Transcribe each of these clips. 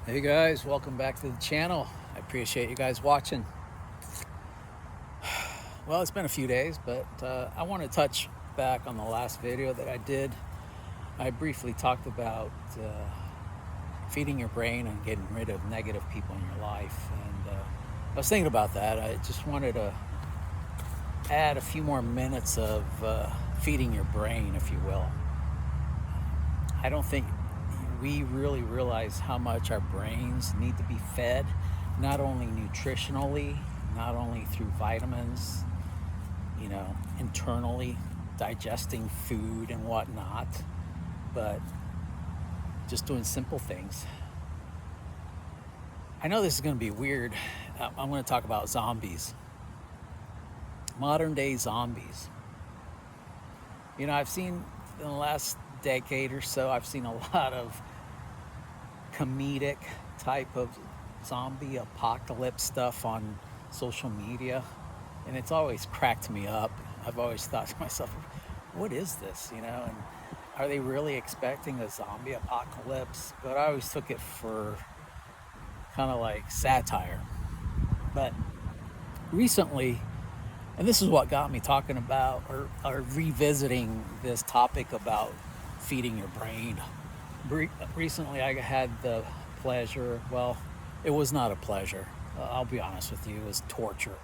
Hey guys, welcome back to the channel. I appreciate you guys watching. Well, it's been a few days, but I want to touch back on the last video that I did. I briefly talked about feeding your brain and getting rid of negative people in your life. And I was thinking about that. I just wanted to add a few more minutes of feeding your brain, if you will. I don't think we really realize how much our brains need to be fed, not only nutritionally, not only through vitamins, internally digesting food and whatnot, but just doing simple things. I know this is going to be weird. I'm going to talk about zombies, modern day zombies. I've seen in the last decade or so, I've seen a lot of comedic type of zombie apocalypse stuff on social media, and it's always cracked me up. I've always thought to myself, what is this, and are they really expecting a zombie apocalypse? But I always took it for kind of like satire. But recently, and this is what got me talking about or revisiting this topic about feeding your brain. Recently, I had the pleasure, well, it was not a pleasure. I'll be honest with you, it was torture.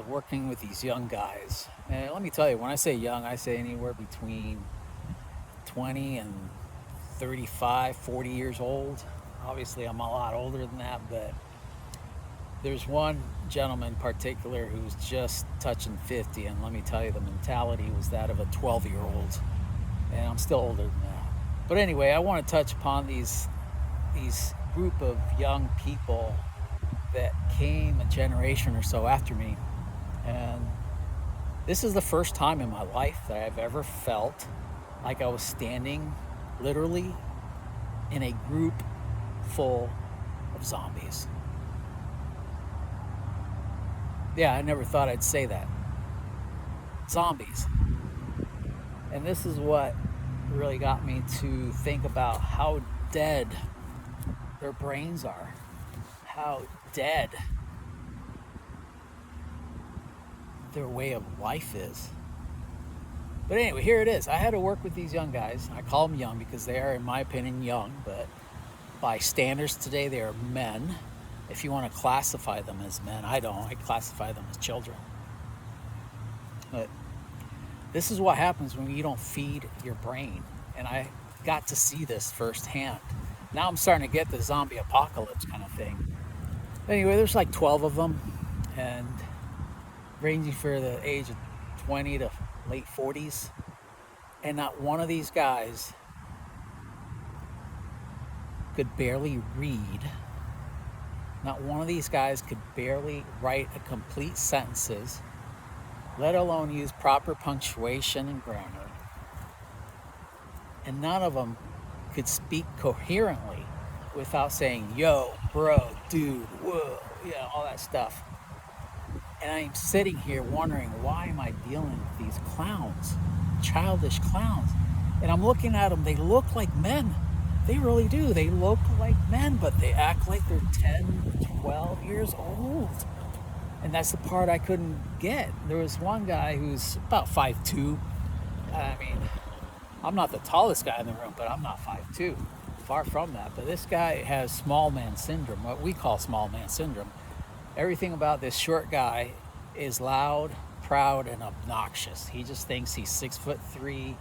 Working with these young guys. And let me tell you, when I say young, I say anywhere between 20 and 35, 40 years old. Obviously, I'm a lot older than that, but there's one gentleman in particular who's just touching 50, and let me tell you, the mentality was that of a 12-year-old, and I'm still older than that. But anyway, I want to touch upon these group of young people that came a generation or so after me, and this is the first time in my life that I've ever felt like I was standing literally in a group full of zombies. Yeah, I never thought I'd say that. Zombies. And this is what really got me to think about how dead their brains are, how dead their way of life is. But anyway, here it is. I had to work with these young guys. I call them young because they are, in my opinion, young, but by standards today, they are men. If you want to classify them as men, I don't. I classify them as children. But this is what happens when you don't feed your brain. And I got to see this firsthand. Now I'm starting to get the zombie apocalypse kind of thing. Anyway, there's like 12 of them, and ranging for the age of 20 to late 40s. And not one of these guys could barely read. Not one of these guys could barely write a complete sentences, let alone use proper punctuation and grammar. And none of them could speak coherently without saying, yo, bro, dude, whoa, all that stuff. And I'm sitting here wondering, why am I dealing with these clowns, childish clowns? And I'm looking at them, they look like men. They really do. They look like men, but they act like they're 10, 12 years old. And that's the part I couldn't get. There was one guy who's about 5'2". I mean, I'm not the tallest guy in the room, but I'm not 5'2". Far from that. But this guy has small man syndrome, what we call small man syndrome. Everything about this short guy is loud, proud, and obnoxious. He just thinks he's 6'3",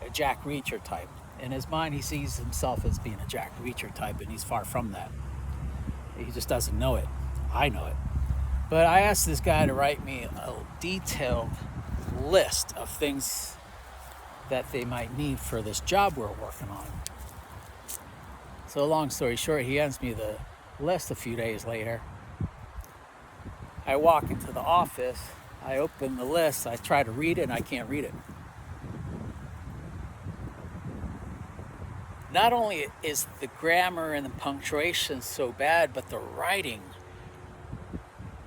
a Jack Reacher type. In his mind, he sees himself as being a Jack Reacher type, and he's far from that. He just doesn't know it. I know it. But I asked this guy to write me a detailed list of things that they might need for this job we're working on. So long story short, he hands me the list a few days later. I walk into the office, I open the list, I try to read it, and I can't read it. Not only is the grammar and the punctuation so bad, but the writing.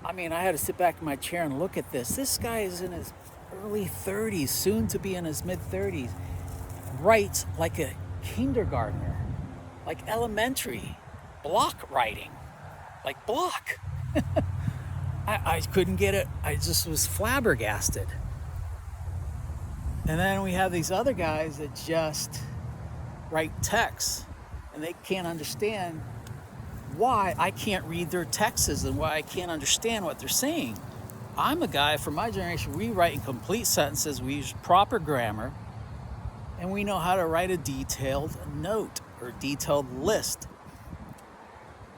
I mean, I had to sit back in my chair and look at this. This guy is in his early 30s, soon to be in his mid 30s, writes like a kindergartner, like elementary. block writing, like block. I couldn't get it. I just was flabbergasted. And then we have these other guys that just write texts, and they can't understand why I can't read their texts and why I can't understand what they're saying. I'm a guy from my generation, we write in complete sentences, we use proper grammar, and we know how to write a detailed note or detailed list.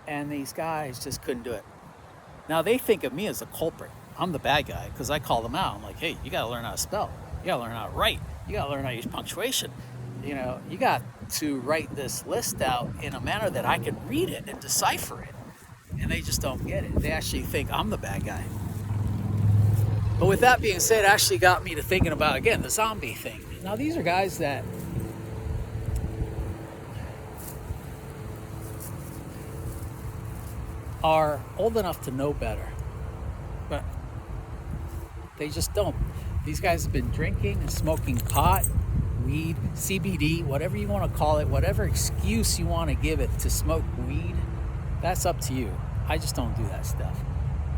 And these guys just couldn't do it. Now they think of me as a culprit. I'm the bad guy because I call them out. I'm like, hey, you gotta learn how to spell. You gotta learn how to write. You gotta learn how to use punctuation. You know, you got to write this list out in a manner that I can read it and decipher it. And they just don't get it. They actually think I'm the bad guy. But with that being said, it actually got me to thinking about, again, the zombie thing. Now these are guys that are old enough to know better, but they just don't. These guys have been drinking and smoking pot, weed, CBD, whatever you want to call it, whatever excuse you want to give it to smoke weed, that's up to you. I just don't do that stuff.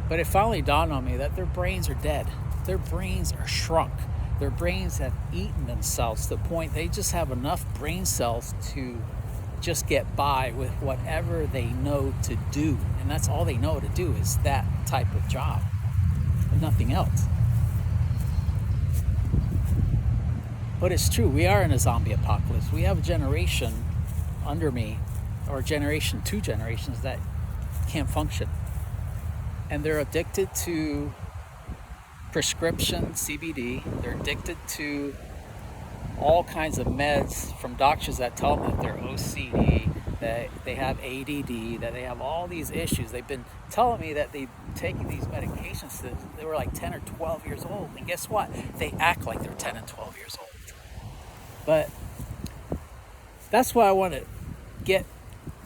But it finally dawned on me that their brains are dead. Their brains are shrunk. Their brains have eaten themselves to the point they just have enough brain cells to just get by with whatever they know to do. And that's all they know to do is that type of job, and nothing else. But it's true, we are in a zombie apocalypse. We have a generation under me, or generation, 2 generations, that can't function. And they're addicted to prescription CBD. They're addicted to all kinds of meds from doctors that tell them that they're OCD, that they have ADD, that they have all these issues. They've been telling me that they've taken these medications since they were like 10 or 12 years old. And guess what? They act like they're 10 and 12 years old. But that's what I want to get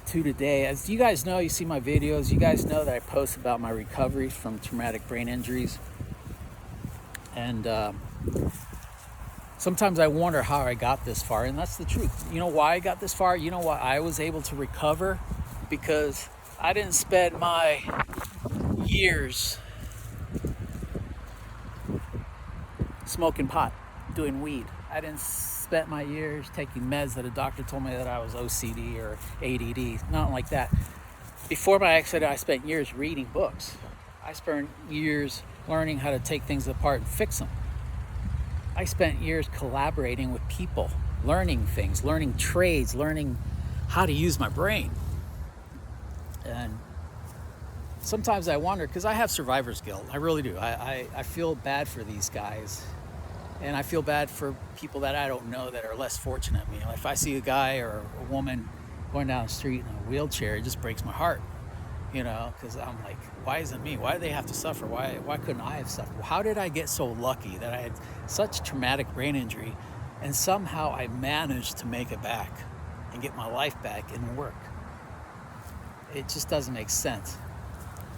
to today. As you guys know, you see my videos, you guys know that I post about my recovery from traumatic brain injuries. And sometimes I wonder how I got this far, and that's the truth. You know why I got this far? You know why I was able to recover? Because I didn't spend my years smoking pot, doing weed. I didn't spend my years taking meds that a doctor told me that I was OCD or ADD, nothing like that. Before my accident, I spent years reading books. I spent years learning how to take things apart and fix them. I spent years collaborating with people, learning things, learning trades, learning how to use my brain. And sometimes I wonder, because I have survivor's guilt, I really do. I feel bad for these guys. And I feel bad for people that I don't know that are less fortunate than me. If I see a guy or a woman going down the street in a wheelchair, it just breaks my heart, you know, because I'm like, why isn't me? Why do they have to suffer? Why couldn't I have suffered? How did I get so lucky that I had such traumatic brain injury and somehow I managed to make it back and get my life back and work? It just doesn't make sense.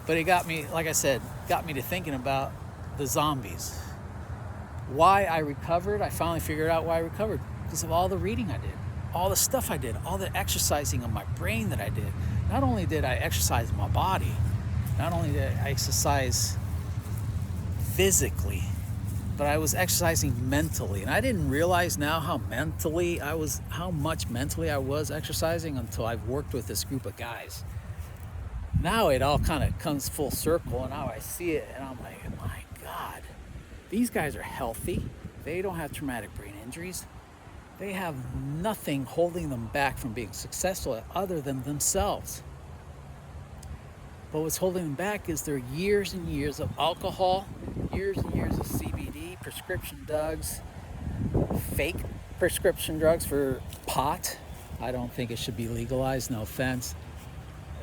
But it got me, like I said, got me to thinking about the zombies. Why I recovered, I finally figured out why I recovered. Because of all the reading I did, all the stuff I did, all the exercising of my brain that I did. Not only did I exercise my body, not only did I exercise physically, but I was exercising mentally. And I didn't realize now how much mentally I was exercising until I've worked with this group of guys. Now it all kind of comes full circle, and now I see it, and I'm like, my God. These guys are healthy. They don't have traumatic brain injuries. They have nothing holding them back from being successful other than themselves. But what's holding them back is their years and years of alcohol, years and years of CBD, prescription drugs, fake prescription drugs for pot. I don't think it should be legalized, no offense.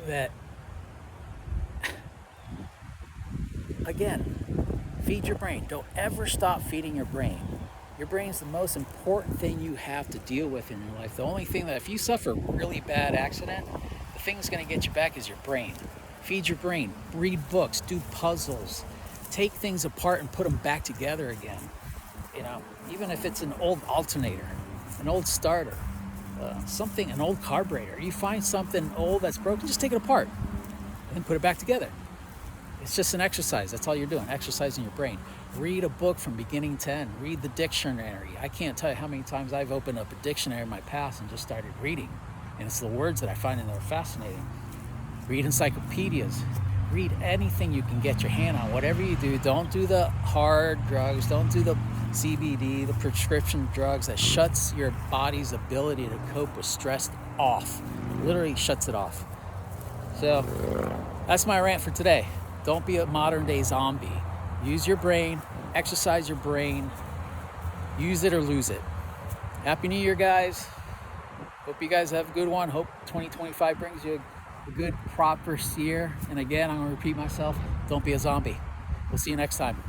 That, again, feed your brain. Don't ever stop feeding your brain. Your brain's the most important thing you have to deal with in your life. The only thing that if you suffer a really bad accident, the thing that's going to get you back is your brain. Feed your brain. Read books. Do puzzles. Take things apart and put them back together again. You know, even if it's an old alternator, an old starter, something, an old carburetor. You find something old that's broken, just take it apart and then put it back together. It's just an exercise. That's all you're doing, exercising your brain. Read a book from beginning to end. Read the dictionary. I can't tell you how many times I've opened up a dictionary in my past and just started reading. And it's the words that I find in there fascinating. Read encyclopedias. Read anything you can get your hand on. Whatever you do, don't do the hard drugs. Don't do the CBD, the prescription drugs that shuts your body's ability to cope with stress off. It literally shuts it off. So that's my rant for today. Don't be a modern day zombie. Use your brain, exercise your brain, use it or lose it. Happy New Year, guys. Hope you guys have a good one. Hope 2025 brings you a good, prosperous year. And again, I'm going to repeat myself, don't be a zombie. We'll see you next time.